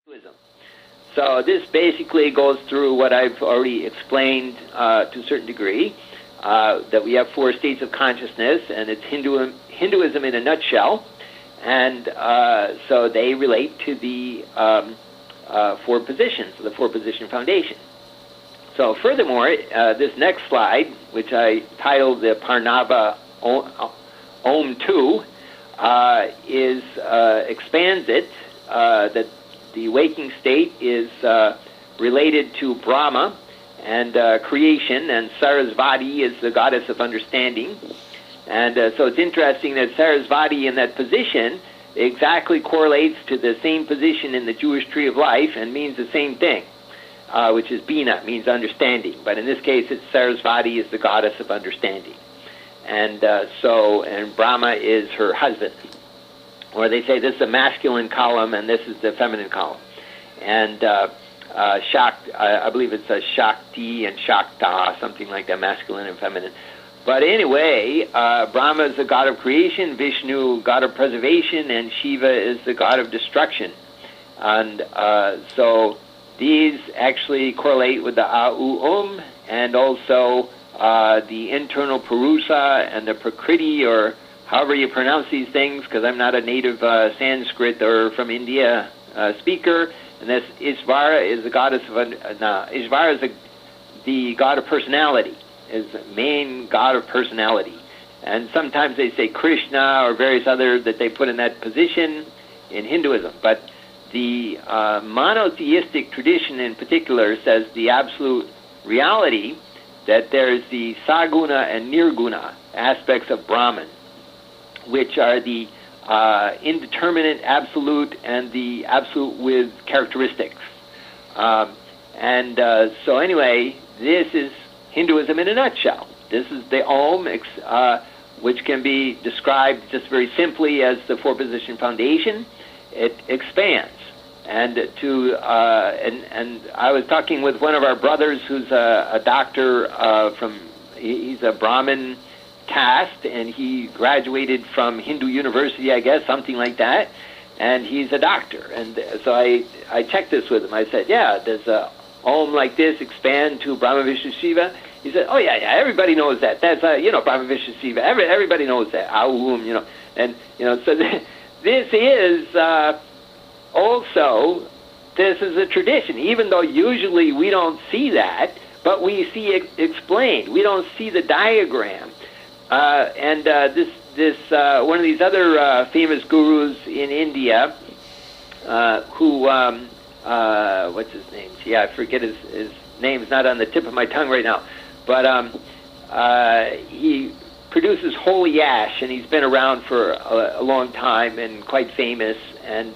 Hinduism. So this basically goes through what I've already explained to a certain degree, that we have four states of consciousness, and it's Hinduism in a nutshell. And so they relate to the four positions, the four-position foundation. So furthermore, this next slide, which I titled the Parnava Om 2, expands it, that the waking state is related to Brahma and creation, and Sarasvati is the goddess of understanding. And so it's interesting that Sarasvati in that position exactly correlates to the same position in the Jewish tree of life and means the same thing, which is Bina, means understanding. But in this case, it's Sarasvati is the goddess of understanding. And and Brahma is her husband. Or they say this is the masculine column and this is the feminine column. And I believe it's a Shakti and Shakta, something like that, masculine and feminine. But anyway, Brahma is the god of creation, Vishnu, god of preservation, and Shiva is the god of destruction. And so these actually correlate with the Au and also the internal Purusa and the Prakriti, or however you pronounce these things, because I'm not a native Sanskrit or from India speaker. And this Ishvara is the goddess of Ishvara is the god of personality, is the main god of personality. And sometimes they say Krishna or various other that they put in that position in Hinduism. But the monotheistic tradition in particular says the absolute reality that there's the Saguna and Nirguna aspects of Brahman, which are the indeterminate absolute and the absolute with characteristics. So anyway, this is Hinduism in a nutshell. This is the Om, which can be described just very simply as the four-position foundation. It expands. And I was talking with one of our brothers who's a doctor he's a Brahmin caste, and he graduated from Hindu University, I guess, something like that, and he's a doctor. And so I checked this with him. I said, yeah, does a Om like this expand to Brahma, Vishnu, Shiva? He said, oh, yeah, everybody knows that. That's, Brahma, Vishnu, Shiva. Everybody knows that. Aum, And, so this is also, this is a tradition, even though usually we don't see that, but we see it explained. We don't see the diagram. This one of these other famous gurus in India, who what's his name? Yeah, I forget his name's not on the tip of my tongue right now. But he produces holy ash, and he's been around for a long time and quite famous, and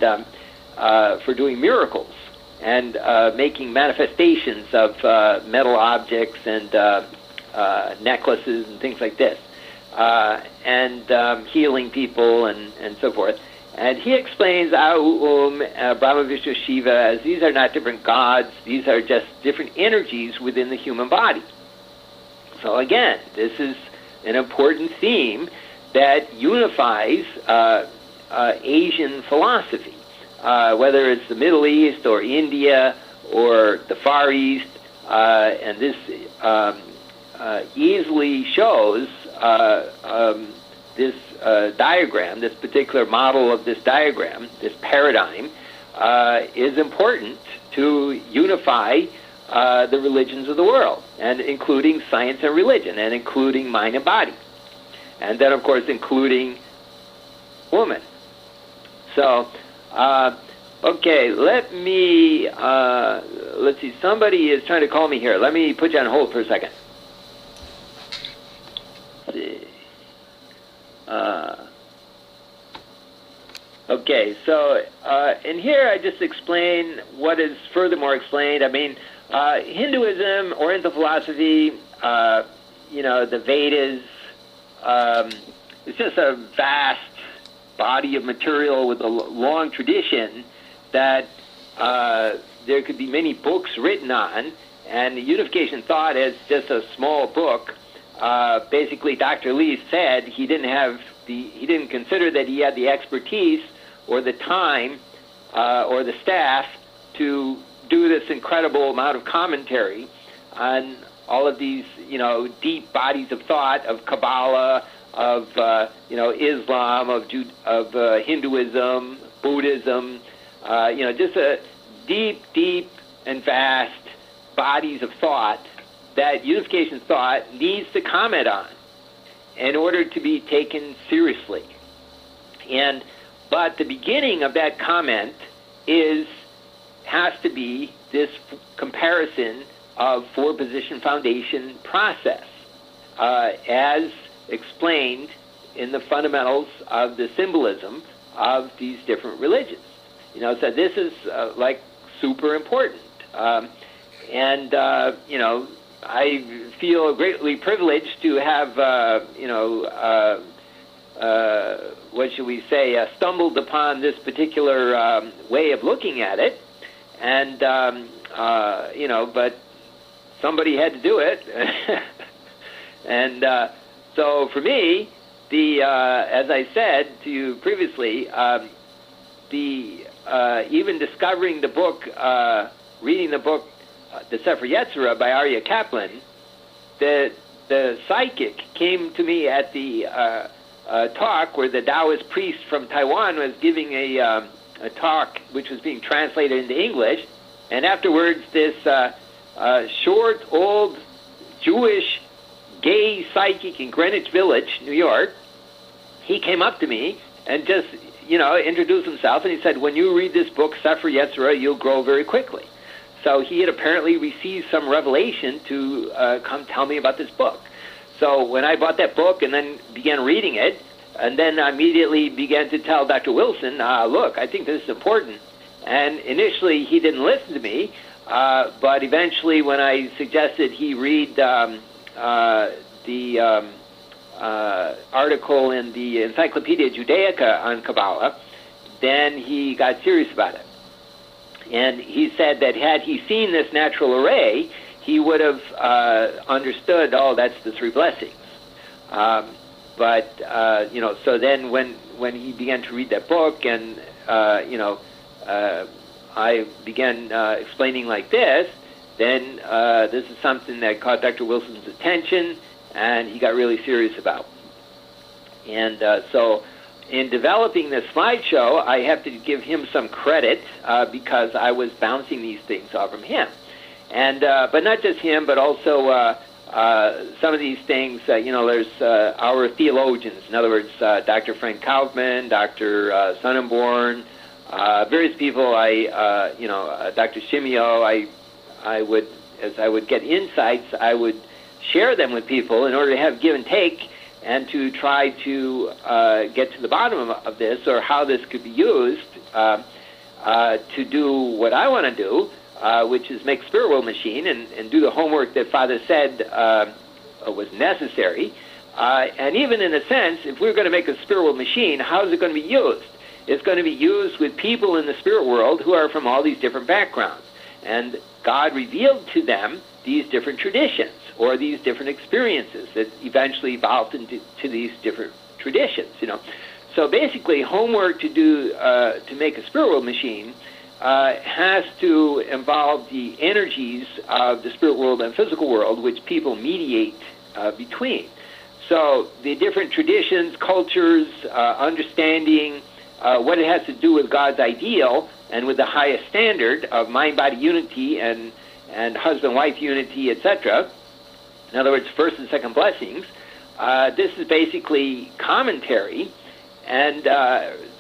for doing miracles and making manifestations of metal objects and necklaces and things like this. Healing people and so forth. And he explains Brahma, Vishnu, Shiva as these are not different gods, these are just different energies within the human body. So again, this is an important theme that unifies Asian philosophy, whether it's the Middle East or India or the Far East, and this easily shows this diagram, this particular model of this diagram, this paradigm, is important to unify the religions of the world, and including science and religion, and including mind and body, and then, of course, including woman. So, okay, let's see, somebody is trying to call me here. Let me put you on hold for a second. Okay, so in here I just explain what is furthermore explained. I mean, Hinduism, Oriental philosophy, the Vedas, it's just a vast body of material with a long tradition that there could be many books written on, and the Unification Thought is just a small book. Basically, Dr. Lee said he didn't consider that he had the expertise or the time or the staff to do this incredible amount of commentary on all of these, deep bodies of thought of Kabbalah, of Islam, of Hinduism, Buddhism, just a deep and vast bodies of thought that unification thought needs to comment on in order to be taken seriously. But the beginning of that comment has to be this comparison of four-position foundation process, as explained in the fundamentals of the symbolism of these different religions. So this is super important. I feel greatly privileged to have, what should we say, stumbled upon this particular way of looking at it. And, but somebody had to do it. And so for me, as I said to you previously, even discovering the book, reading the book, The Sefer Yetzirah by Aryeh Kaplan, the psychic came to me at the talk where the Taoist priest from Taiwan was giving a talk which was being translated into English, and afterwards this short, old, Jewish, gay psychic in Greenwich Village, New York, he came up to me and just, introduced himself, and he said, when you read this book, Sefer Yetzirah, you'll grow very quickly. So he had apparently received some revelation to come tell me about this book. So when I bought that book and then began reading it, and then I immediately began to tell Dr. Wilson, look, I think this is important. And initially he didn't listen to me, but eventually when I suggested he read the article in the Encyclopedia Judaica on Kabbalah, then he got serious about it. And he said that had he seen this natural array, he would have understood, that's the three blessings. So then when he began to read that book, and, I began explaining like this, then this is something that caught Dr. Wilson's attention, and he got really serious about. And so in developing this slideshow, I have to give him some credit because I was bouncing these things off from him. And but not just him, but also some of these things, there's our theologians. In other words, Dr. Frank Kaufman, Dr. Sonnenborn, various people. Dr. Shimio. I would, as I would get insights, I would share them with people in order to have give and take, and to try to get to the bottom of this, or how this could be used to do what I want to do, which is make Spirit World Machine and do the homework that Father said was necessary. And even in a sense, if we're going to make a Spirit World Machine, how is it going to be used? It's going to be used with people in the spirit world who are from all these different backgrounds. And God revealed to them these different traditions, or these different experiences that eventually evolved into these different traditions. So basically, homework to do to make a spirit world machine has to involve the energies of the spirit world and physical world, which people mediate between. So the different traditions, cultures, understanding what it has to do with God's ideal and with the highest standard of mind-body unity and husband-wife unity, etc. In other words, first and second blessings. This is basically commentary and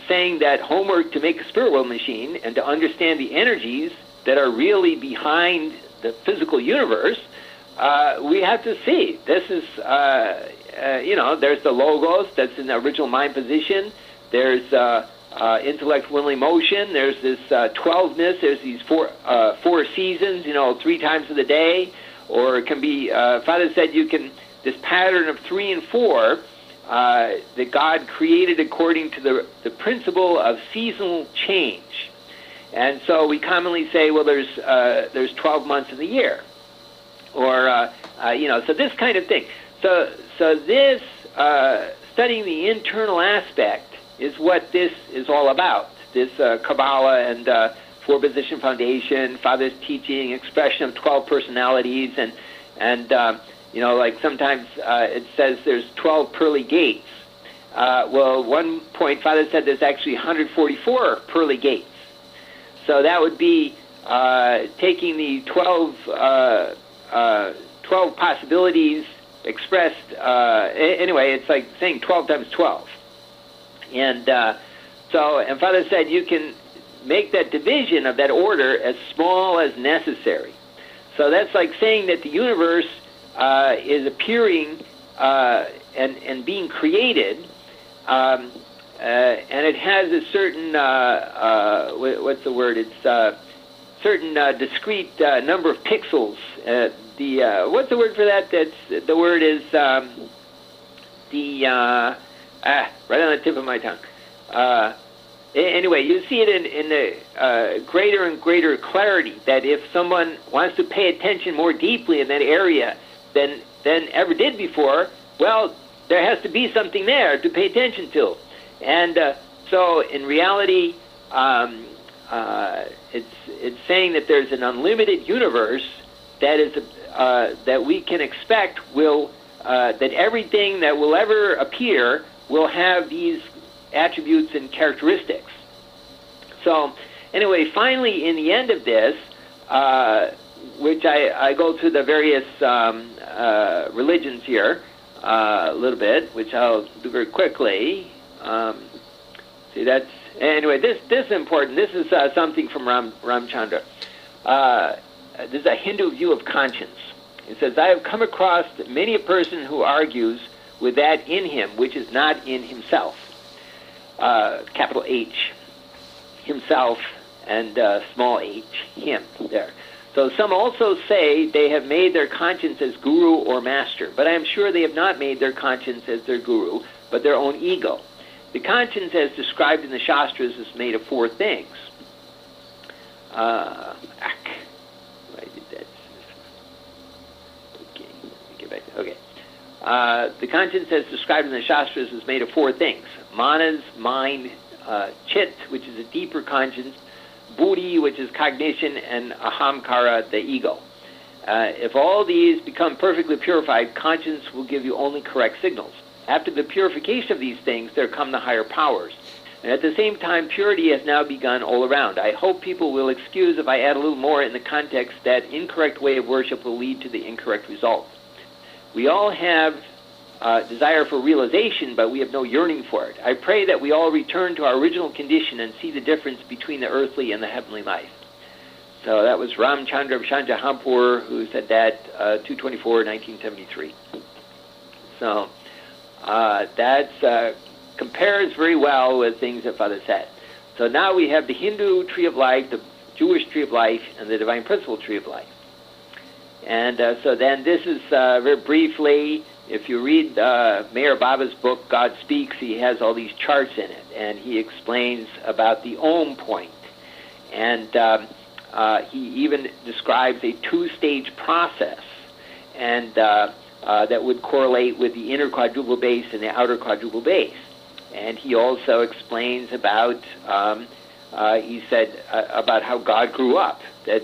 saying that homework to make a spirit world machine and to understand the energies that are really behind the physical universe, we have to see. This is, there's the logos that's in the original mind position. There's intellect, will, emotion. There's this 12ness. There's these four seasons, 3 times of the day. Or it can be, Father said this pattern of 3 and 4 that God created according to the principle of seasonal change. And so we commonly say, well, there's 12 months in the year. Or, so this kind of thing. So this, studying the internal aspect is what this is all about. This Kabbalah and four-position foundation, Father's teaching, expression of 12 personalities, and like sometimes it says there's 12 pearly gates. Well, one point Father said there's actually 144 pearly gates. So that would be taking the 12 possibilities expressed. Anyway, it's like saying 12 times 12. And and Father said you can make that division of that order as small as necessary. So that's like saying that the universe is appearing and being created, and it has a certain what's the word? It's certain discrete number of pixels. What's the word for that? That's the word is right on the tip of my tongue. Anyway, you see it in the greater and greater clarity that if someone wants to pay attention more deeply in that area than ever did before, well, there has to be something there to pay attention to. And so in reality, it's saying that there's an unlimited universe that is that we can expect that everything that will ever appear will have these attributes and characteristics. So anyway, finally, in the end of this, which I go through the various religions here a little bit, which I'll do very quickly. See, that's anyway. This is important. This is something from Ramchandra. This is a Hindu view of conscience. It says, "I have come across many a person who argues with that in him which is not in himself." Capital H, himself, and small h, him, there. So some also say they have made their conscience as guru or master, but I am sure they have not made their conscience as their guru, but their own ego. The conscience, as described in the Shastras, is made of four things. I did that. Okay, let me get back. Okay. The conscience, as described in the Shastras, is made of four things. Manas, mind, chit, which is a deeper conscience, buddhi, which is cognition, and ahamkara, the ego. If all these become perfectly purified, conscience will give you only correct signals. After the purification of these things, there come the higher powers. And at the same time, purity has now begun all around. I hope people will excuse if I add a little more in the context that incorrect way of worship will lead to the incorrect result. We all have desire for realization, but we have no yearning for it. I pray that we all return to our original condition and see the difference between the earthly and the heavenly life. So that was Ramchandra of Shahjahanpur, who said that 2/24, 1973. So that compares very well with things that Father said. So now we have the Hindu tree of life, the Jewish tree of life, and the divine principle tree of life. And so then this is very briefly, if you read Mayor Baba's book, God Speaks, he has all these charts in it, and he explains about the Om point. And he even describes a two-stage process, and that would correlate with the inner quadruple base and the outer quadruple base. And he also explains about, he said, about how God grew up, that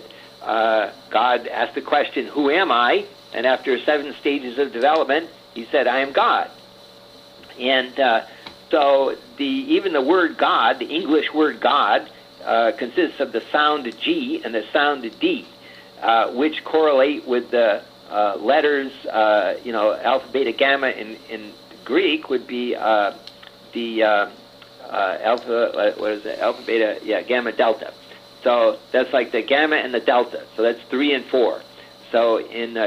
God asked the question, who am I? And after 7 stages of development, he said, I am God. And so even the word God, the English word God, consists of the sound G and the sound D, which correlate with the letters, alpha, beta, gamma in Greek would be the alpha, alpha, beta, gamma, delta. So that's like the gamma and the delta. So that's 3 and 4. So in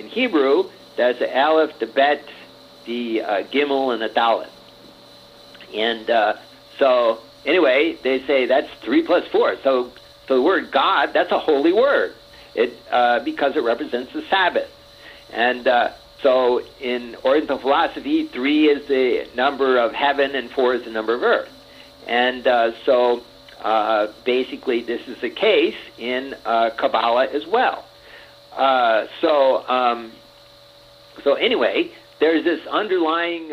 Hebrew, that's the aleph, the bet, the gimel, and the dalet. And so anyway, they say that's 3 plus 4. So the word God, that's a holy word. Because it represents the Sabbath. And so in Oriental philosophy, 3 is the number of heaven and 4 is the number of earth. And so basically this is the case in Kabbalah as well. So anyway, there's this underlying